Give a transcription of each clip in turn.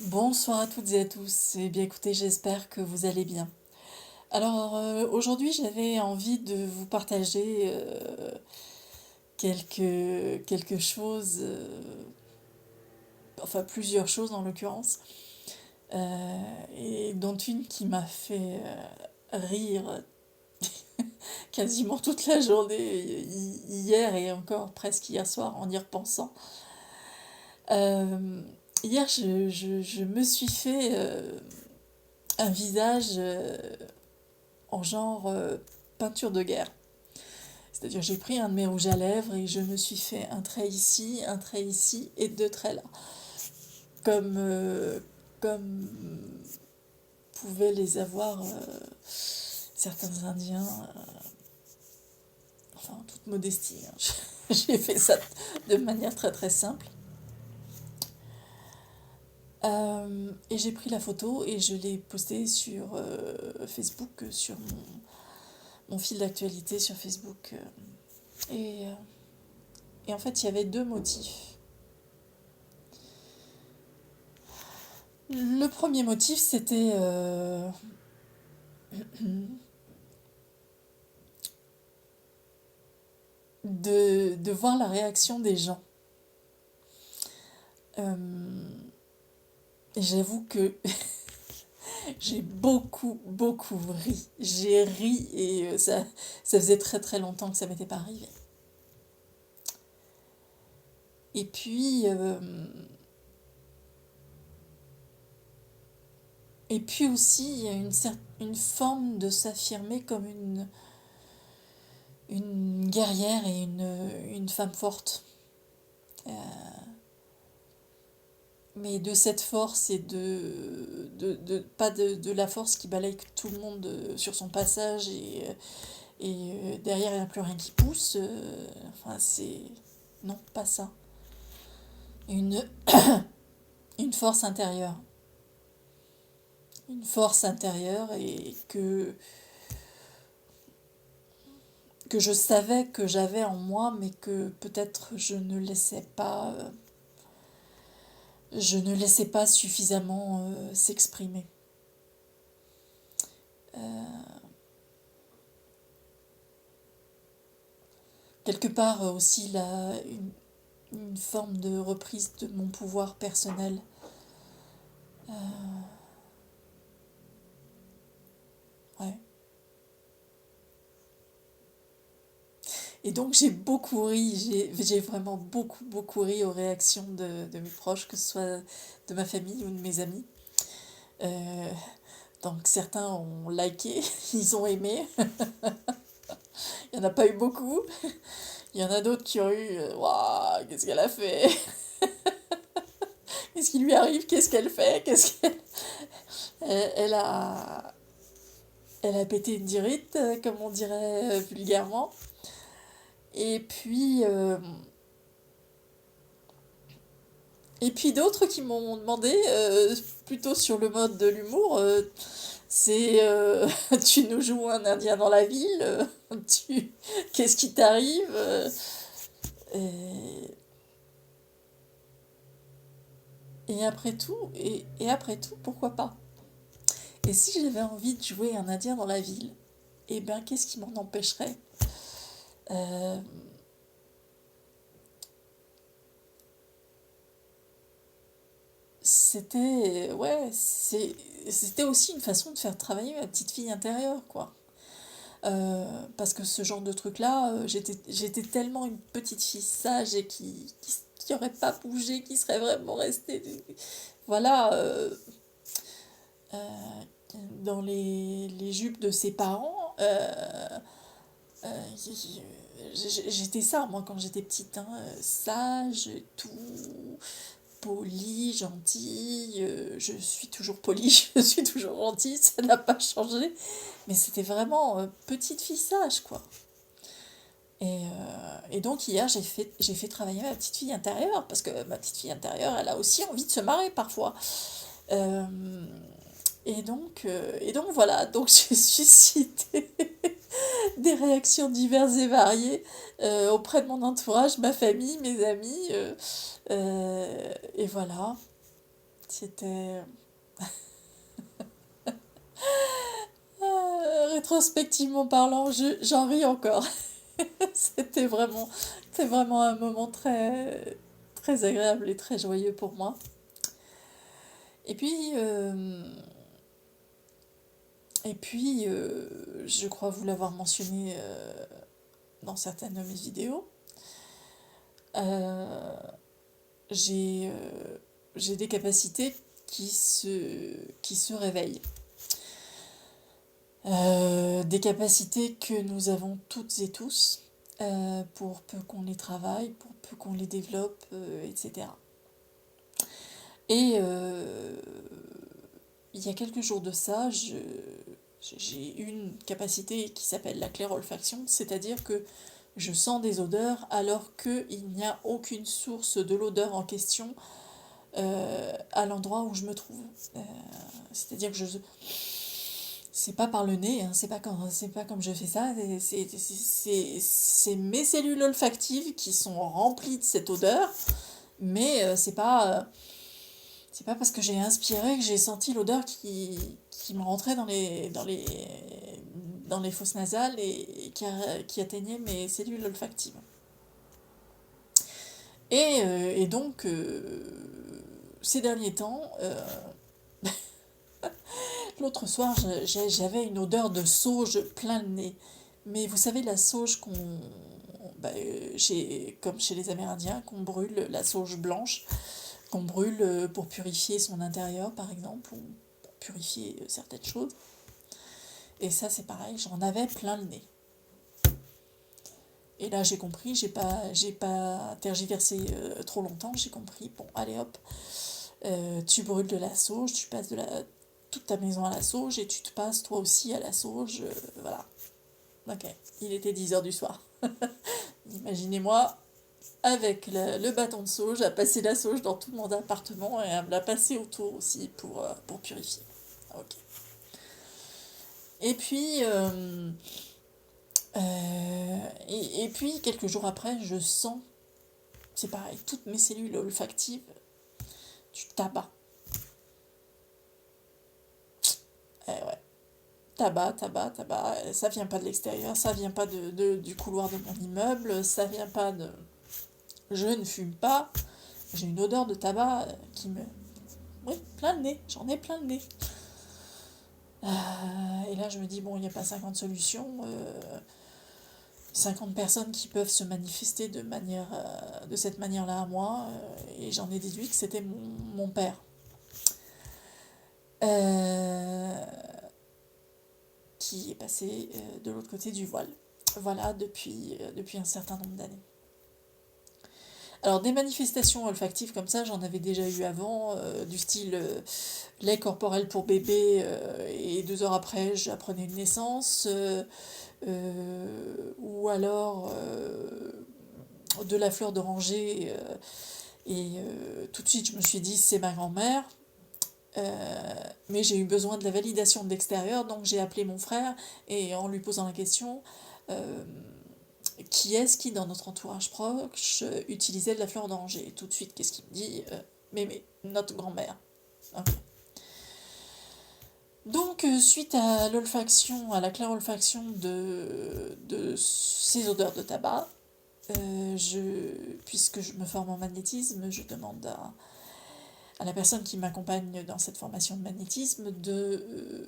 Bonsoir à toutes et à tous. Eh bien écoutez, j'espère que vous allez bien. Alors aujourd'hui, j'avais envie de vous partager quelque chose, enfin plusieurs choses en l'occurrence, et dont une qui m'a fait rire quasiment toute la journée hier et encore presque hier soir en y repensant. Euh, Hier, je me suis fait un visage en genre peinture de guerre. C'est-à-dire j'ai pris un de mes rouges à lèvres et je me suis fait un trait ici et deux traits là. Comme, comme pouvaient les avoir certains Indiens, enfin en toute modestie, hein. J'ai fait ça de manière très très simple. Et j'ai pris la photo et je l'ai postée sur Facebook, sur mon fil d'actualité sur Facebook. Et, euh, et en fait, il y avait deux motifs. Le premier motif, c'était de voir la réaction des gens. Euh, et j'avoue que j'ai beaucoup ri. J'ai ri et ça faisait très très longtemps que ça m'était pas arrivé. Et puis, euh, et puis aussi, il y a une forme de s'affirmer comme une guerrière et une femme forte. Euh, mais de cette force et pas de la force qui balaye tout le monde sur son passage et derrière il n'y a plus rien qui pousse. Enfin, c'est. Non, pas ça. Une, une force intérieure. Une force intérieure et que je savais que j'avais en moi, mais que peut-être je ne laissais pas suffisamment s'exprimer. Quelque part aussi une forme de reprise de mon pouvoir personnel. Ouais. Et donc j'ai beaucoup ri, j'ai vraiment beaucoup ri aux réactions de mes proches, que ce soit de ma famille ou de mes amis. Euh, donc certains ont liké, ils ont aimé, il n'y en a pas eu beaucoup. Il y en a d'autres qui ont eu waouh, qu'est-ce qu'elle a fait? Qu'est-ce qui lui arrive? Qu'est-ce qu'elle fait? Elle a... Elle a pété une dirite, comme on dirait vulgairement. Et puis, euh, et puis d'autres qui m'ont demandé, plutôt sur le mode de l'humour, c'est tu nous joues un Indien dans la ville, qu'est-ce qui t'arrive et, et après tout, pourquoi pas? Et si j'avais envie de jouer un Indien dans la ville, eh bien, qu'est-ce qui m'en empêcherait? Euh, c'était aussi une façon de faire travailler ma petite fille intérieure, quoi. Parce que ce genre de truc-là, j'étais tellement une petite fille sage et qui aurait pas bougé, qui serait vraiment restée, voilà, dans les jupes de ses parents. J'étais ça, moi, quand j'étais petite, hein, sage, tout, polie, gentille. Je suis toujours polie, je suis toujours gentille, ça n'a pas changé. Mais c'était vraiment petite fille sage, quoi. Et donc hier, j'ai fait travailler ma petite fille intérieure, parce que ma petite fille intérieure, elle a aussi envie de se marrer parfois. Euh, et donc voilà, donc j'ai suscité des réactions diverses et variées auprès de mon entourage, ma famille, mes amis. Et voilà. C'était... rétrospectivement parlant, j'en ris encore. C'était vraiment un moment très, très agréable et très joyeux pour moi. Et puis, je crois vous l'avoir mentionné dans certaines de mes vidéos, euh, j'ai des capacités qui se réveillent. Des capacités que nous avons toutes et tous, pour peu qu'on les travaille, pour peu qu'on les développe, etc. Et il y a quelques jours de ça, j'ai une capacité qui s'appelle la clairolfaction, c'est-à-dire que je sens des odeurs alors qu'il n'y a aucune source de l'odeur en question à l'endroit où je me trouve. C'est-à-dire que c'est pas par le nez, hein, c'est pas comme je fais ça, c'est mes cellules olfactives qui sont remplies de cette odeur, mais c'est pas parce que j'ai inspiré que j'ai senti l'odeur qui me rentrait dans les fosses nasales et qui atteignait mes cellules olfactives. Et donc, ces derniers temps, l'autre soir, j'avais une odeur de sauge plein le nez. Mais vous savez, la sauge comme chez les Amérindiens, qu'on brûle, la sauge blanche, qu'on brûle pour purifier son intérieur, par exemple, ou pour purifier certaines choses. Et ça, c'est pareil, j'en avais plein le nez. Et là, j'ai compris, j'ai pas tergiversé trop longtemps, j'ai compris, bon, allez hop, tu brûles de la sauge, tu passes toute ta maison à la sauge et tu te passes toi aussi à la sauge, voilà. Ok, il était 10h du soir. Imaginez-moi avec le bâton de sauge, à passer la sauge dans tout mon appartement et à me la passer autour aussi pour purifier. Ok. Et puis, et puis, quelques jours après, je sens, c'est pareil, toutes mes cellules olfactives, du tabac. Eh ouais. Tabac, tabac, tabac, ça vient pas de l'extérieur, ça vient pas du couloir de mon immeuble, ça vient pas de... Je ne fume pas, j'ai une odeur de tabac qui me... Oui, plein le nez, j'en ai plein le nez. Et là, je me dis, bon, il n'y a pas 50 solutions, 50 personnes qui peuvent se manifester de cette manière-là à moi, et j'en ai déduit que c'était mon père. Qui est passé de l'autre côté du voile. Voilà, depuis un certain nombre d'années. Alors, des manifestations olfactives comme ça, j'en avais déjà eu avant, du style lait corporel pour bébé, et 2 heures après, j'apprenais une naissance, ou alors de la fleur d'oranger, et tout de suite, je me suis dit, c'est ma grand-mère. Mais j'ai eu besoin de la validation de l'extérieur, donc j'ai appelé mon frère et en lui posant la question, qui est-ce qui dans notre entourage proche utilisait de la fleur d'oranger? Et tout de suite, qu'est-ce qu'il me dit? Mais notre grand-mère. Okay. Donc, suite à l'olfaction, à la claire olfaction de ces odeurs de tabac, puisque je me forme en magnétisme, je demande à la personne qui m'accompagne dans cette formation de magnétisme de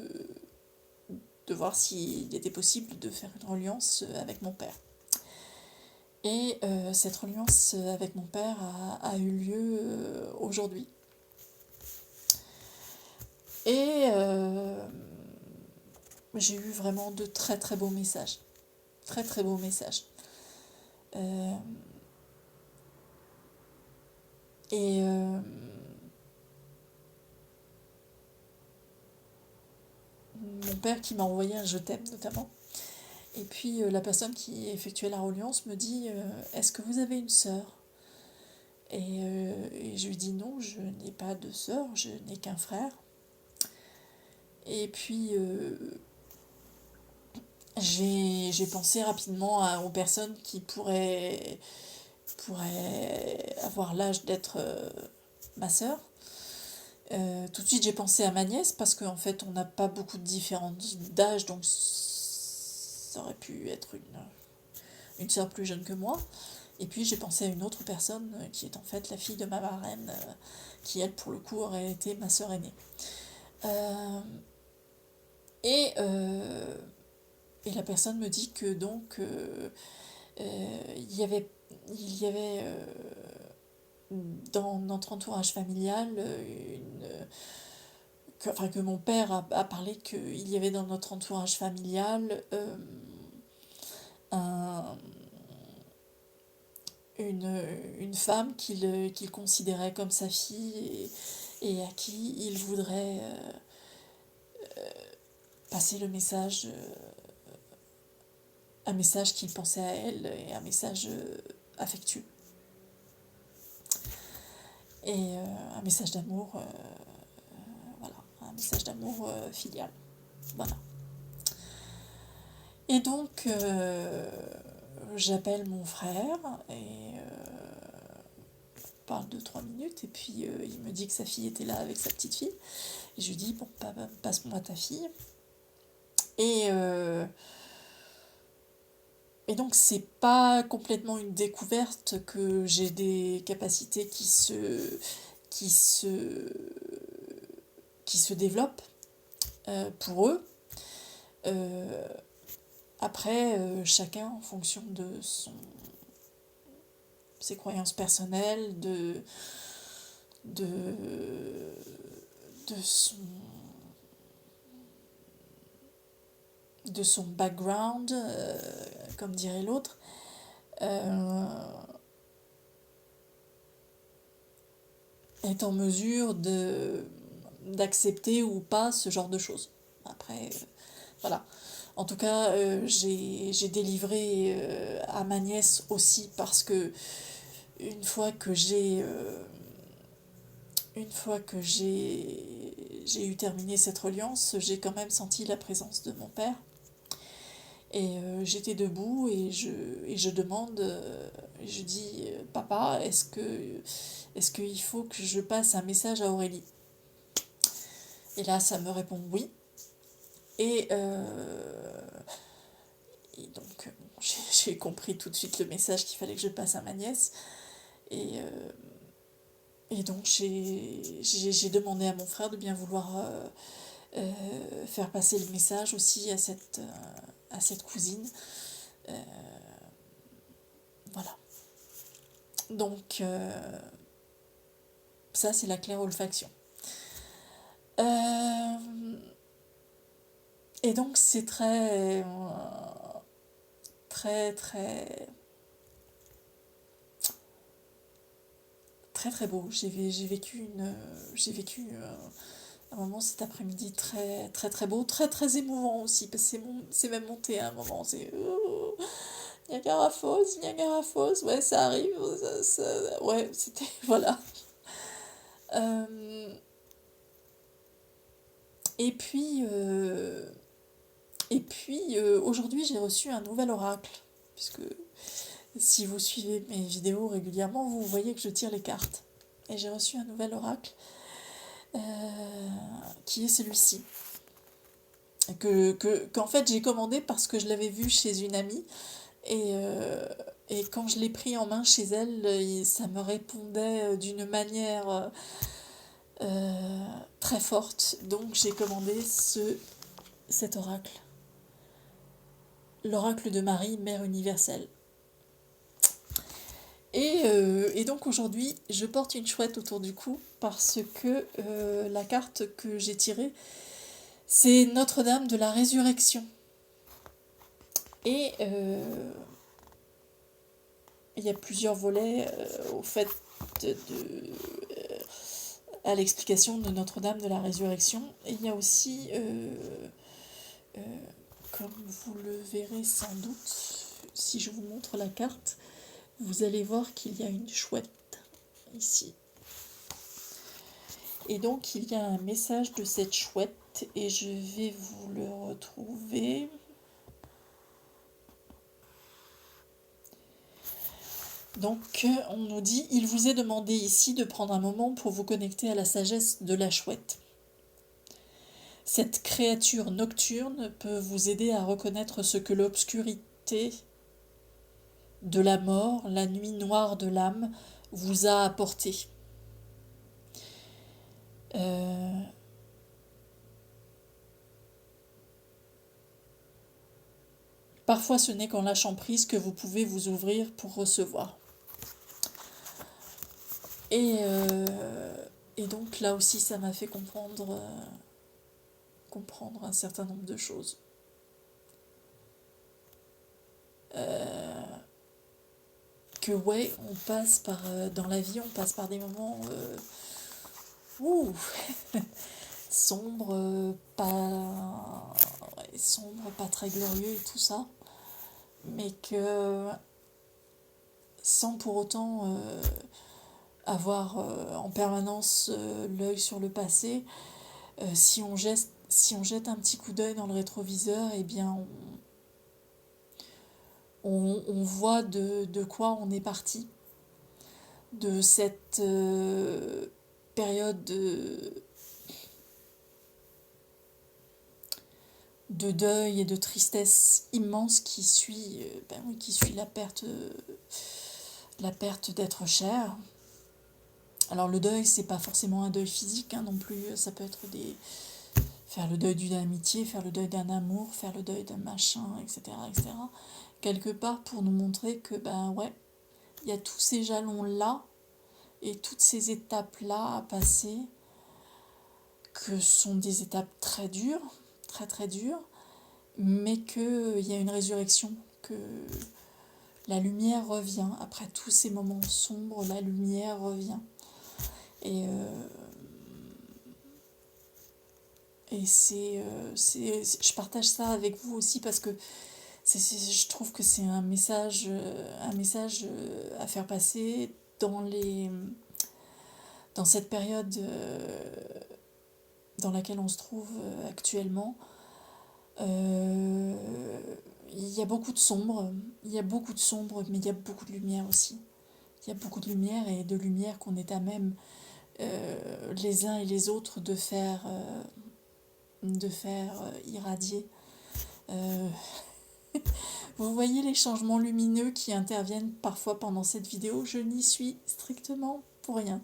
voir s'il était possible de faire une reliance avec mon père. Et cette reliance avec mon père a eu lieu aujourd'hui. Et j'ai eu vraiment de très très beaux messages. Très très beaux messages. Mon père qui m'a envoyé un je t'aime notamment. Et puis la personne qui effectuait la reliance me dit est-ce que vous avez une sœur? Et je lui dis non, je n'ai pas de sœur, je n'ai qu'un frère. Et puis j'ai pensé rapidement aux personnes qui pourraient avoir l'âge d'être ma sœur. Tout de suite, j'ai pensé à ma nièce parce qu'en fait, on n'a pas beaucoup de différence d'âge, donc ça aurait pu être une sœur plus jeune que moi. Et puis, j'ai pensé à une autre personne qui est en fait la fille de ma marraine, qui, elle, pour le coup, aurait été ma sœur aînée. Euh, et, euh, et la personne me dit que donc, il y avait dans notre entourage familial que mon père a parlé qu'il y avait dans notre entourage familial un, une femme qu'il considérait comme sa fille et à qui il voudrait passer le message, un message qu'il pensait à elle et un message affectueux. Et un message d'amour, voilà, un message d'amour filial. Voilà. Et donc, j'appelle mon frère et parle 2-3 minutes et puis il me dit que sa fille était là avec sa petite fille. Et je lui dis, bon, passe-moi ta fille. Et, euh, et donc, c'est pas complètement une découverte que j'ai des capacités qui se, qui se développent pour eux. Euh, Après, chacun en fonction de ses croyances personnelles, de, de, son, de son background, comme dirait l'autre, est en mesure d'accepter ou pas ce genre de choses. Après, voilà. En tout cas, j'ai délivré à ma nièce aussi parce que une fois que j'ai eu terminé cette reliance, j'ai quand même senti la présence de mon père. Et j'étais debout et je demande, je dis, papa, est-ce qu'il faut que je passe un message à Aurélie? Et là, ça me répond oui. Et, et donc, bon, j'ai compris tout de suite le message qu'il fallait que je passe à ma nièce. Et, et donc, j'ai demandé à mon frère de bien vouloir faire passer le message aussi à cette cousine. Euh, voilà. Donc, ça, c'est la claire olfaction. Et donc, c'est très, très, très, très beau. J'ai vécu un moment cet après-midi très, très, très beau, très, très émouvant aussi, parce que c'est même monté à un moment. C'est Niagara Falls, Niagara Falls, ouais, ça arrive. Ouais, c'était. Voilà. Euh, et puis, aujourd'hui, j'ai reçu un nouvel oracle, puisque si vous suivez mes vidéos régulièrement, vous voyez que je tire les cartes. Et j'ai reçu un nouvel oracle euh, qui est celui-ci. Qu'en fait j'ai commandé parce que je l'avais vu chez une amie. Et quand je l'ai pris en main chez elle, ça me répondait d'une manière très forte. Donc j'ai commandé cet oracle. L'oracle de Marie, Mère universelle. Et donc aujourd'hui, je porte une chouette autour du cou parce que la carte que j'ai tirée, c'est Notre-Dame de la Résurrection. Et il y a plusieurs volets au fait à l'explication de Notre-Dame de la Résurrection. Et il y a aussi, euh, comme vous le verrez sans doute, si je vous montre la carte, vous allez voir qu'il y a une chouette ici. Et donc il y a un message de cette chouette et je vais vous le retrouver. Donc, on nous dit, il vous est demandé ici de prendre un moment pour vous connecter à la sagesse de la chouette. Cette créature nocturne peut vous aider à reconnaître ce que l'obscurité de la mort, la nuit noire de l'âme, vous a apporté. Parfois, ce n'est qu'en lâchant prise que vous pouvez vous ouvrir pour recevoir. Et donc là aussi, ça m'a fait comprendre un certain nombre de choses. Que ouais, on passe par dans la vie, on passe par des moments sombres, pas très glorieux et tout ça, mais que sans pour autant avoir en permanence l'œil sur le passé, si on jette un petit coup d'œil dans le rétroviseur, eh bien on voit de quoi on est parti, de cette période de deuil et de tristesse immense qui suit la perte d'être cher. Alors le deuil, c'est pas forcément un deuil physique non plus, ça peut être faire le deuil d'une amitié, faire le deuil d'un amour, faire le deuil d'un machin, etc., etc. Quelque part pour nous montrer que il y a tous ces jalons-là et toutes ces étapes-là à passer, que sont des étapes très dures, très très dures, mais qu'il y a une résurrection, que la lumière revient. Après tous ces moments sombres, la lumière revient. Et je partage ça avec vous aussi parce que je trouve que c'est un message à faire passer dans cette période dans laquelle on se trouve actuellement. Il y a beaucoup de sombre, mais il y a beaucoup de lumière aussi. Il y a beaucoup de lumière et de lumière qu'on est à même les uns et les autres de faire irradier. Vous voyez les changements lumineux qui interviennent parfois pendant cette vidéo, je n'y suis strictement pour rien.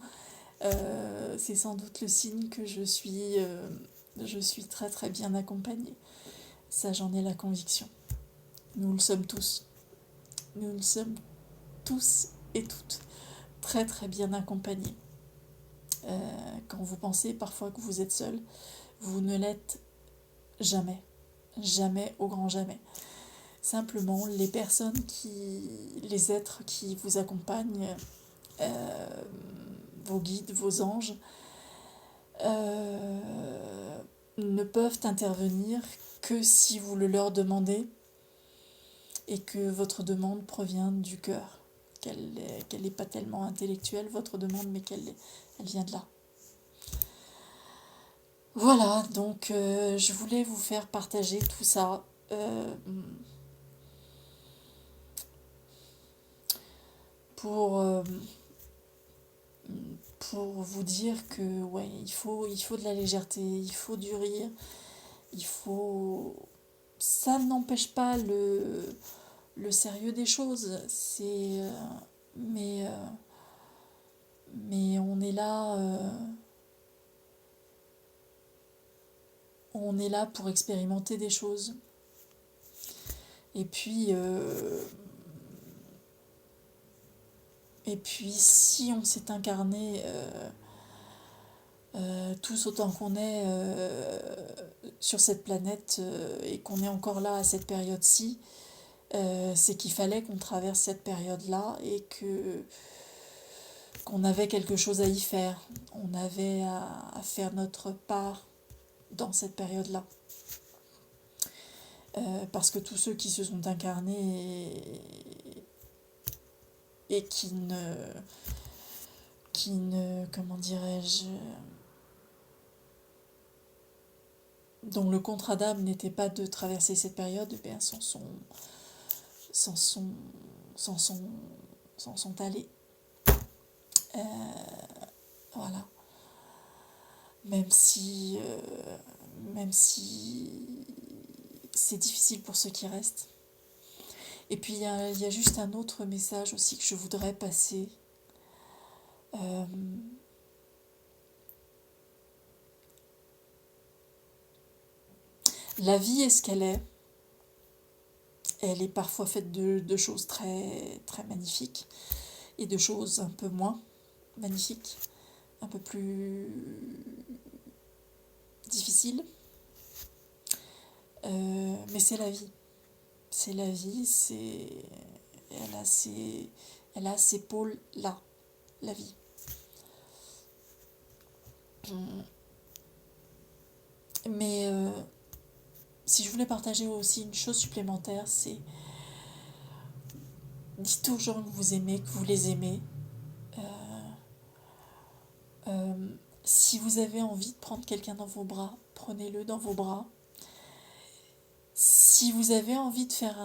C'est sans doute le signe que je suis très très bien accompagnée. Ça, j'en ai la conviction. Nous le sommes tous. Nous le sommes tous et toutes très très bien accompagnés. Quand vous pensez parfois que vous êtes seul, vous ne l'êtes jamais. Jamais, au grand jamais. Simplement, les êtres qui vous accompagnent, vos guides, vos anges, ne peuvent intervenir que si vous le leur demandez et que votre demande provient du cœur, qu'elle n'est pas tellement intellectuelle, votre demande, mais elle vient de là. Voilà, donc je voulais vous faire partager tout ça. Pour vous dire que il faut de la légèreté, il faut du rire, ça n'empêche pas le sérieux des choses, mais on est là pour expérimenter des choses. Et puis si on s'est incarné tous autant qu'on est sur cette planète et qu'on est encore là à cette période-ci, c'est qu'il fallait qu'on traverse cette période-là et qu'on avait quelque chose à y faire. On avait à faire notre part dans cette période-là. Parce que tous ceux qui se sont incarnés et qui ne comment dirais-je, dont le contrat d'âme n'était pas de traverser cette période, s'en sont s'en sont allés. Voilà. Même si c'est difficile pour ceux qui restent. Et puis il y a juste un autre message aussi que je voudrais passer. La vie est ce qu'elle est. Elle est parfois faite de choses très, très magnifiques et de choses un peu moins magnifiques, un peu plus difficiles. Mais c'est la vie. C'est la vie, elle a ces pôles-là, la vie. Mais si je voulais partager aussi une chose supplémentaire, c'est dites aux gens que vous aimez, que vous les aimez. Si vous avez envie de prendre quelqu'un dans vos bras, prenez-le dans vos bras. Si vous avez envie de faire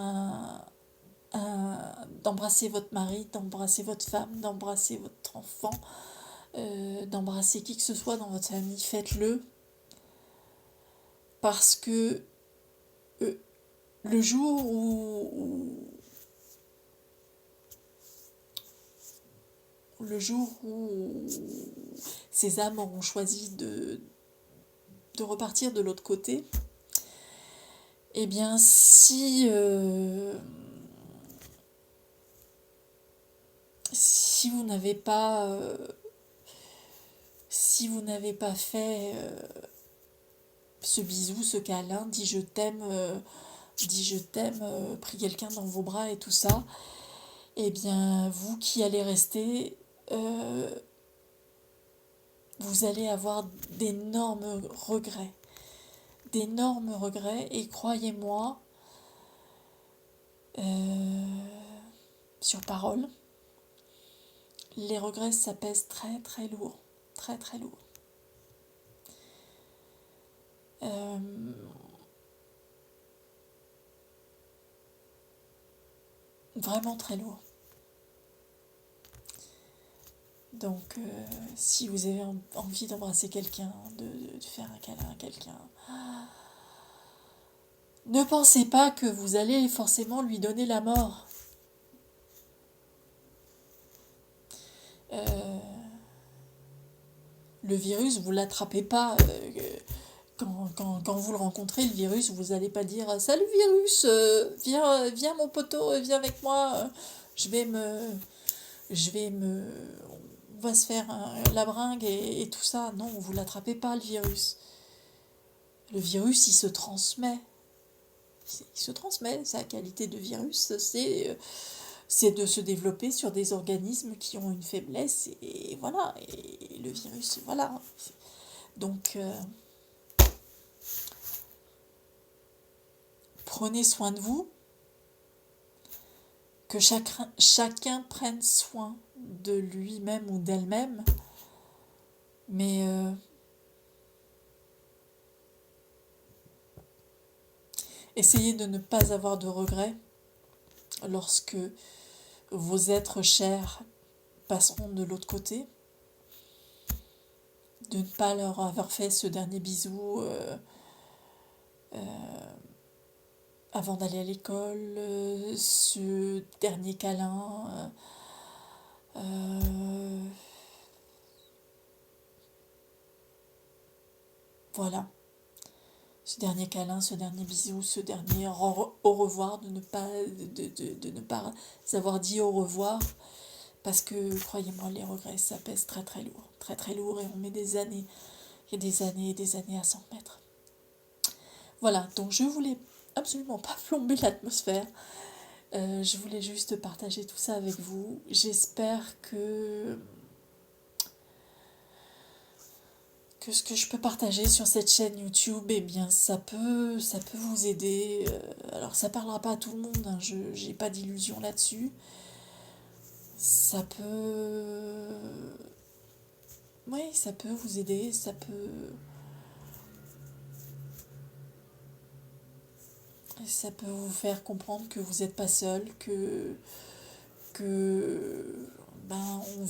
d'embrasser votre mari, d'embrasser votre femme, d'embrasser votre enfant, d'embrasser qui que ce soit dans votre famille, faites-le. Parce que le jour où ces âmes auront choisi de repartir de l'autre côté, eh bien si vous n'avez pas fait ce bisou, ce câlin, dit je t'aime, pris quelqu'un dans vos bras et tout ça, eh bien vous qui allez rester, vous allez avoir d'énormes regrets. Et croyez-moi, sur parole, les regrets ça pèse très très lourd. Très très lourd. Vraiment très lourd. Donc, si vous avez envie d'embrasser quelqu'un, de faire un câlin à quelqu'un, ne pensez pas que vous allez forcément lui donner la mort. Le virus, vous ne l'attrapez pas. Quand vous le rencontrez, le virus, vous n'allez pas dire « Salut virus, viens mon poteau, viens avec moi, on va se faire la bringue et tout ça. » Non, vous ne l'attrapez pas, le virus. Le virus, il se transmet. Sa qualité de virus, c'est de se développer sur des organismes qui ont une faiblesse, et voilà. Et le virus, voilà. Donc, prenez soin de vous, que chacun prenne soin de lui-même ou d'elle-même, mais essayez de ne pas avoir de regrets lorsque vos êtres chers passeront de l'autre côté, de ne pas leur avoir fait ce dernier bisou avant d'aller à l'école, ce dernier câlin, voilà. Ce dernier câlin, ce dernier bisou, ce dernier au revoir, de ne pas avoir dit au revoir, parce que croyez-moi, les regrets, ça pèse très très lourd, et on met des années et des années et des années à s'en remettre. Voilà, donc je voulais absolument pas plomber l'atmosphère, je voulais juste partager tout ça avec vous. J'espère que ce que je peux partager sur cette chaîne YouTube, eh bien, ça peut vous aider. Alors, ça parlera pas à tout le monde, hein, je n'ai pas d'illusion là-dessus. Ça peut... Oui, ça peut vous aider, ça peut vous faire comprendre que vous n'êtes pas seul, que que on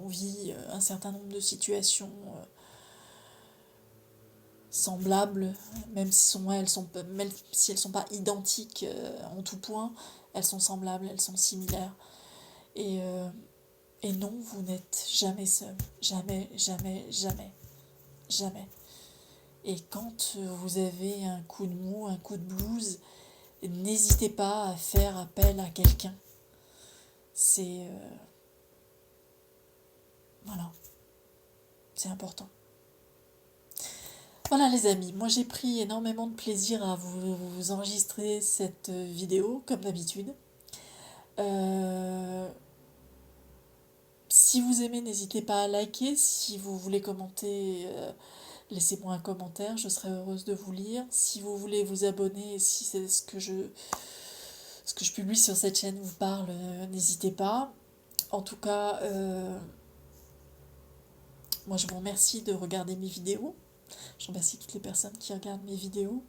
vit un certain nombre de situations semblables, même si elles sont pas identiques en tout point, elles sont semblables, elles sont similaires. Et, euh, et non, vous n'êtes jamais seul. Jamais, jamais, jamais. Jamais. Et quand vous avez un coup de mou, un coup de blues, n'hésitez pas à faire appel à quelqu'un. C'est... voilà. C'est important. Voilà les amis, moi j'ai pris énormément de plaisir à vous enregistrer cette vidéo, comme d'habitude. Si vous aimez, n'hésitez pas à liker. Si vous voulez commenter, laissez-moi un commentaire, je serai heureuse de vous lire. Si vous voulez vous abonner, si c'est ce que je publie sur cette chaîne vous parle, n'hésitez pas. En tout cas, moi je vous remercie de regarder mes vidéos. Je remercie toutes les personnes qui regardent mes vidéos.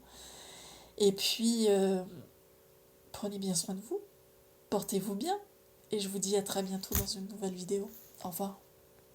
Et puis, prenez bien soin de vous, portez-vous bien, et je vous dis à très bientôt dans une nouvelle vidéo. Au revoir.